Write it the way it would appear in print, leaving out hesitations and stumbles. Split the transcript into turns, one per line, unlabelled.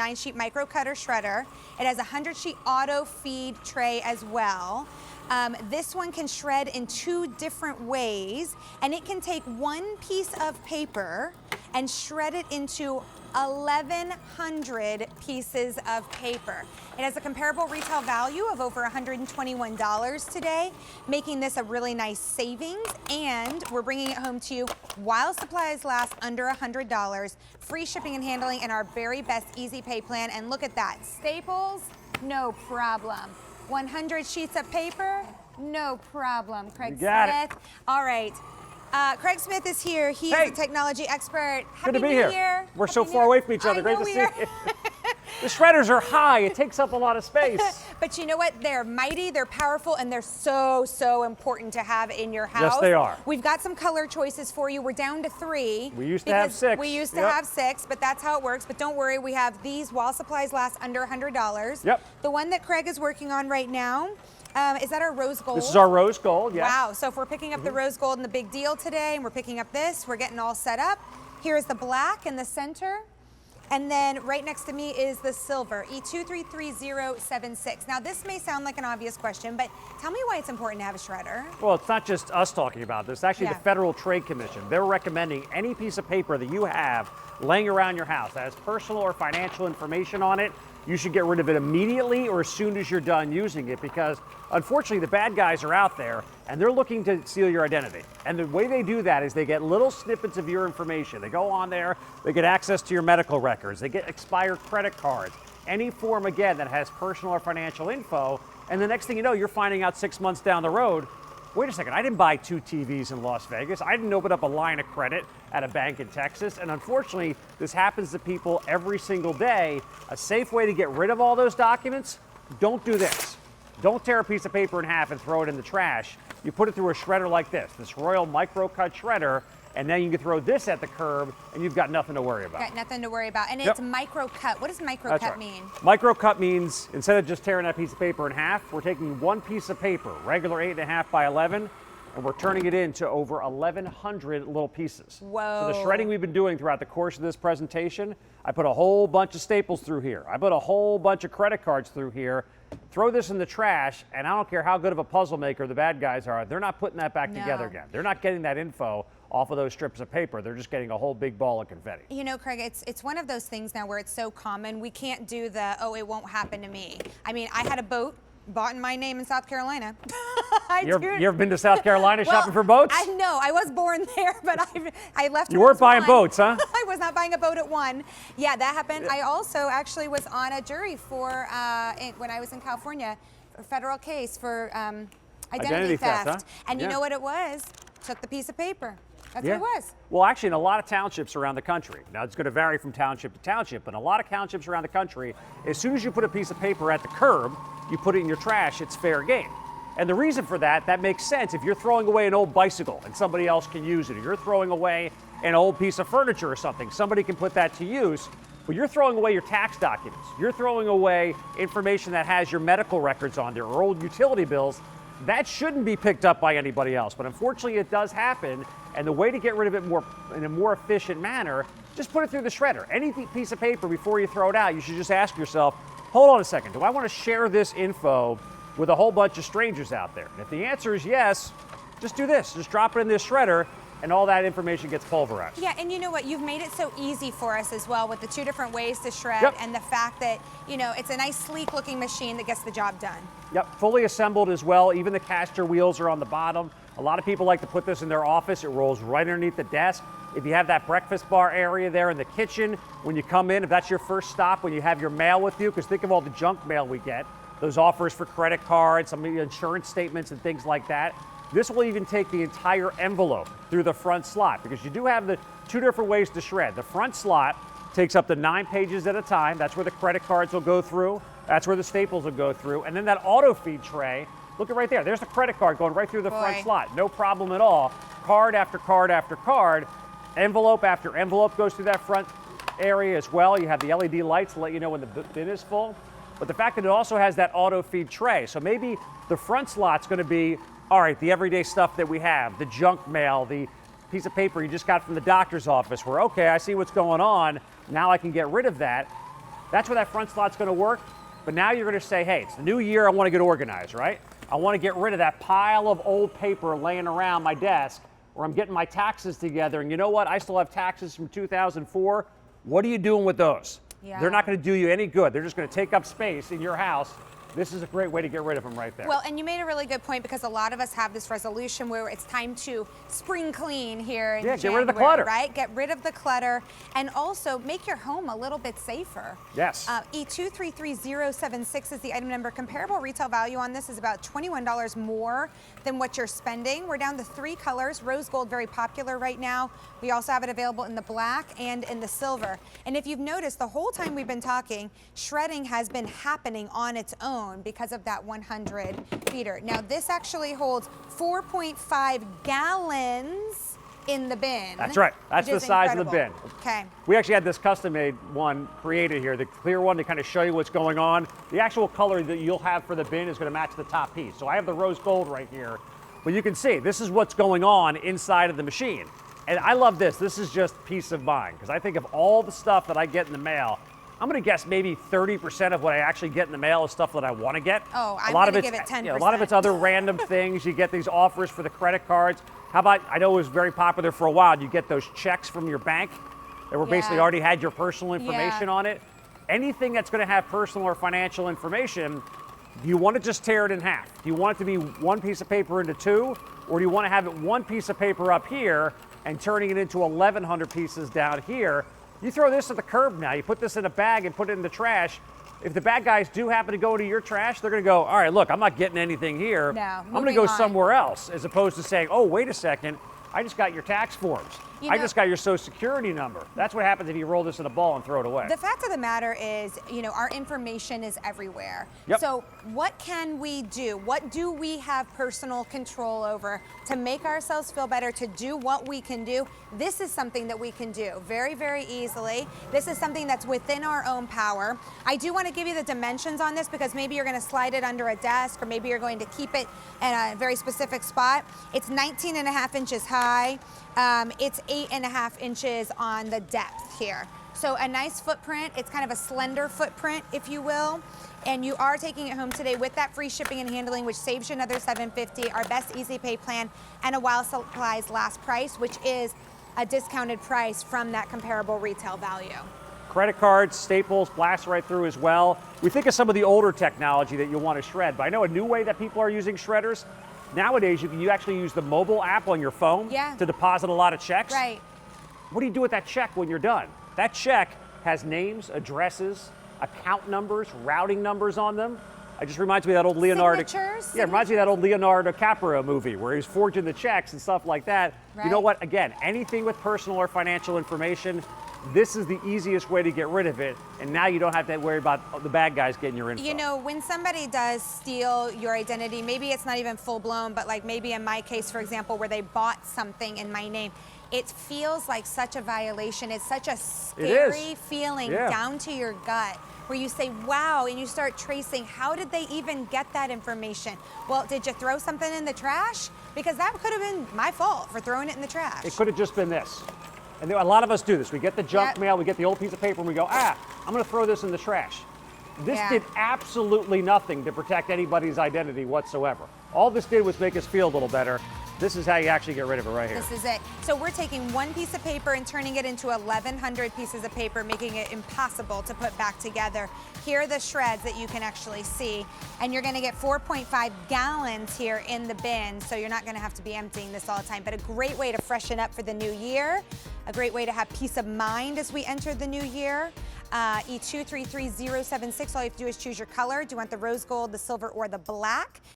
9-sheet micro cutter shredder. It has a 100-sheet auto feed tray as well. This one can shred in 2 different ways, and it can take 1 piece of paper and shred it into 1,100 pieces of paper. It has a comparable retail value of over $121 today, making this a really nice savings, and we're bringing it home to you while supplies last under $100, free shipping and handling, and our very best easy pay plan. And look at that, staples, no problem. 100 sheets of paper, no problem. Craig Smith. All right. Craig Smith is here. He's a technology expert.
Good to be here. We're so far away from each other. Great to see you. The shredders are high. It takes up a lot of space.
But you know what? They're mighty, they're powerful, and they're so, so important to have in your house.
Yes, they are.
We've got some color choices for you. We're down to 3.
We used to have 6.
We used to have 6, but that's how it works. But don't worry, we have these while supplies last under $100.
Yep.
The one that Craig is working on right now, is that our rose gold?
This is our rose gold, yes.
Wow, so if we're picking up the rose gold and the big deal today, and we're picking up this, we're getting all set up. Here's the black in the center. And then right next to me is the silver, E233076. Now this may sound like an obvious question, but tell me why it's important to have a shredder.
Well, it's not just us talking about this. It's actually the Federal Trade Commission. They're recommending any piece of paper that you have laying around your house that has personal or financial information on it, you should get rid of it immediately or as soon as you're done using it, because unfortunately the bad guys are out there and they're looking to steal your identity. And the way they do that is they get little snippets of your information. They go on there, they get access to your medical records, they get expired credit cards, any form again that has personal or financial info, and the next thing you know, you're finding out 6 months down the road, wait a second, I didn't buy 2 TVs in Las Vegas. I didn't open up a line of credit at a bank in Texas. And unfortunately, this happens to people every single day. A safe way to get rid of all those documents, don't do this. Don't tear a piece of paper in half and throw it in the trash. You put it through a shredder like this Royal Micro Cut Shredder, and then you can throw this at the curb and you've got nothing to worry about.
Got nothing to worry about. And it's micro cut. What does micro cut mean?
Micro cut means instead of just tearing that piece of paper in half, we're taking 1 piece of paper, regular 8.5 by 11, and we're turning it into over 1,100 little pieces.
Whoa.
So the shredding we've been doing throughout the course of this presentation, I put a whole bunch of staples through here. I put a whole bunch of credit cards through here. Throw this in the trash, and I don't care how good of a puzzle maker the bad guys are, they're not putting that back together again. They're not getting that info off of those strips of paper. They're just getting a whole big ball of confetti.
You know, Craig, it's one of those things now where it's so common, we can't do the, oh, it won't happen to me. I mean, I had a boat bought in my name in South Carolina.
You ever been to South Carolina shopping for boats?
No, I was born there, but I left.
You weren't buying boats, huh?
I was not buying a boat at 1. Yeah, that happened. I also actually was on a jury for, when I was in California, a federal case for identity theft.
Huh?
And you know what it was? Took the piece of paper. That's what it was.
Well, actually, in a lot of townships around the country, now it's going to vary from township to township, but in a lot of townships around the country, as soon as you put a piece of paper at the curb, you put it in your trash, it's fair game. And the reason for that makes sense. If you're throwing away an old bicycle and somebody else can use it, or you're throwing away an old piece of furniture or something, somebody can put that to use. But you're throwing away your tax documents. You're throwing away information that has your medical records on there or old utility bills. That shouldn't be picked up by anybody else, but unfortunately it does happen, and the way to get rid of it in a more efficient manner, just put it through the shredder. Any piece of paper before you throw it out, you should just ask yourself, hold on a second, do I want to share this info with a whole bunch of strangers out there? And if the answer is yes, just do this. Just drop it in this shredder, and all that information gets pulverized.
Yeah, and you know what? You've made it so easy for us as well with the 2 different ways to shred and the fact that, you know, it's a nice sleek looking machine that gets the job done.
Yep, fully assembled as well. Even the caster wheels are on the bottom. A lot of people like to put this in their office. It rolls right underneath the desk. If you have that breakfast bar area there in the kitchen, when you come in, if that's your first stop, when you have your mail with you, because think of all the junk mail we get, those offers for credit cards, some insurance statements and things like that. This will even take the entire envelope through the front slot, because you do have the 2 different ways to shred. The front slot takes up to 9 pages at a time. That's where the credit cards will go through. That's where the staples will go through. And then that auto feed tray, look at right there. There's the credit card going right through the front slot. No problem at all. Card after card after card. Envelope after envelope goes through that front area as well. You have the LED lights to let you know when the bin is full. But the fact that it also has that auto feed tray. So maybe the front slot's going to be, all right, the everyday stuff that we have, the junk mail, the piece of paper you just got from the doctor's office where, okay, I see what's going on. Now I can get rid of that. That's where that front slot's going to work. But now you're going to say, hey, it's the new year, I want to get organized, right? I want to get rid of that pile of old paper laying around my desk, or I'm getting my taxes together, and you know what? I still have taxes from 2004. What are you doing with those?
Yeah.
They're not going to do you any good. They're just going to take up space in your house. This is a great way to get rid of them right there.
Well, and you made a really good point, because a lot of us have this resolution where it's time to spring clean here in
get
January,
rid of the clutter.
right? Get rid of the clutter and also make your home a little bit safer.
Yes.
E233076 is the item number. Comparable retail value on this is about $21 more than what you're spending. We're down to 3 colors. Rose gold, very popular right now. We also have it available in the black and in the silver. And if you've noticed, the whole time we've been talking, shredding has been happening on its own because of that 100 feeder. Now this actually holds 4.5 gallons in the bin.
That's right. That's the size of the bin.
Okay.
We actually had this custom-made one created here, the clear one, to kind of show you what's going on. The actual color that you'll have for the bin is going to match the top piece. So I have the rose gold right here, but you can see this is what's going on inside of the machine. And I love this. This is just peace of mind, because I think of all the stuff that I get in the mail, I'm going to guess maybe 30% of what I actually get in the mail is stuff that I want to get.
Oh, I'm going to give it 10%.
A lot of it's other random things. You get these offers for the credit cards. How about, I know it was very popular for a while, you get those checks from your bank that were basically already had your personal information on it. Anything that's going to have personal or financial information, do you want to just tear it in half? Do you want it to be one piece of paper into 2? Or do you want to have it one piece of paper up here and turning it into 1,100 pieces down here? You throw this at the curb now, you put this in a bag and put it in the trash. If the bad guys do happen to go into your trash, they're gonna go, all right, look, I'm not getting anything here.
No,
I'm gonna go somewhere else, as opposed to saying, oh, wait a second, I just got your tax forms. I just got your social security number. That's what happens if you roll this in a ball and throw it away.
The fact of the matter is, our information is everywhere.
Yep.
So what can we do? What do we have personal control over to make ourselves feel better, to do what we can do? This is something that we can do very, very easily. This is something that's within our own power. I do want to give you the dimensions on this, because maybe you're going to slide it under a desk, or maybe you're going to keep it in a very specific spot. It's 19.5 inches high. It's 8.5 inches on the depth here. So a nice footprint. It's kind of a slender footprint, if you will. And you are taking it home today with that free shipping and handling, which saves you another $750, our best easy pay plan, and a while supplies last price, which is a discounted price from that comparable retail value.
Credit cards, staples, blast right through as well. We think of some of the older technology that you'll want to shred, but I know a new way that people are using shredders. Nowadays, you actually use the mobile app on your phone to deposit a lot of checks.
Right.
What do you do with that check when you're done? That check has names, addresses, account numbers, routing numbers on them. It just reminds me of that old Leonardo.
Signatures?
Yeah, it reminds me of that old Leonardo DiCaprio movie where he's forging the checks and stuff like that.
Right.
You know what? Again, anything with personal or financial information, this is the easiest way to get rid of it, and now you don't have to worry about the bad guys getting your info.
When somebody does steal your identity, maybe it's not even full blown, but like maybe in my case, for example, where they bought something in my name, it feels like such a violation. It's such a scary feeling down to your gut, where you say, wow, and you start tracing, how did they even get that information? Well, did you throw something in the trash? Because that could have been my fault for throwing it in the trash.
It could have just been this. And a lot of us do this. We get the junk mail, we get the old piece of paper, and we go, I'm going to throw this in the trash. This did absolutely nothing to protect anybody's identity whatsoever. All this did was make us feel a little better. This is how you actually get rid of it right here.
This is it. So we're taking one piece of paper and turning it into 1,100 pieces of paper, making it impossible to put back together. Here are the shreds that you can actually see. And you're going to get 4.5 gallons here in the bin, so you're not going to have to be emptying this all the time. But a great way to freshen up for the new year, a great way to have peace of mind as we enter the new year. E233076, all you have to do is choose your color. Do you want the rose gold, the silver, or the black?